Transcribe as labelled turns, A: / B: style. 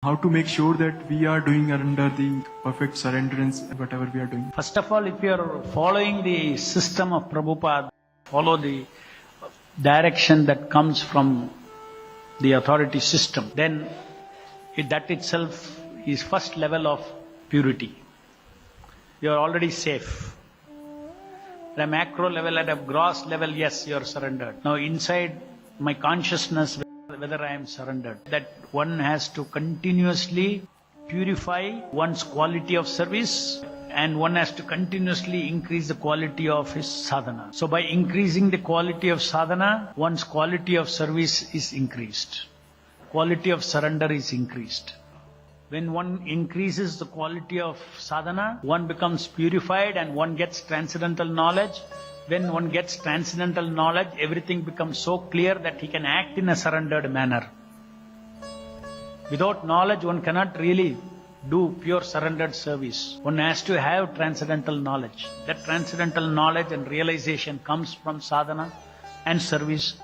A: How to make sure that we are doing under the perfect surrenderance, whatever we are doing?
B: First of all, if you are following the system of Prabhupada, follow the direction that comes from the authority system, then that itself is first level of purity. You are already safe. At a macro level, at a gross level, yes, you are surrendered. Now inside my consciousness, whether I am surrendered, that one has to continuously purify one's quality of service, and one has to continuously increase the quality of his sadhana. So by increasing the quality of sadhana, one's quality of service is increased. Quality of surrender is increased. When one increases the quality of sadhana, one becomes purified and one gets transcendental knowledge. When one gets transcendental knowledge, everything becomes so clear that he can act in a surrendered manner. Without knowledge, one cannot really do pure surrendered service. One has to have transcendental knowledge. That transcendental knowledge and realization comes from sadhana and service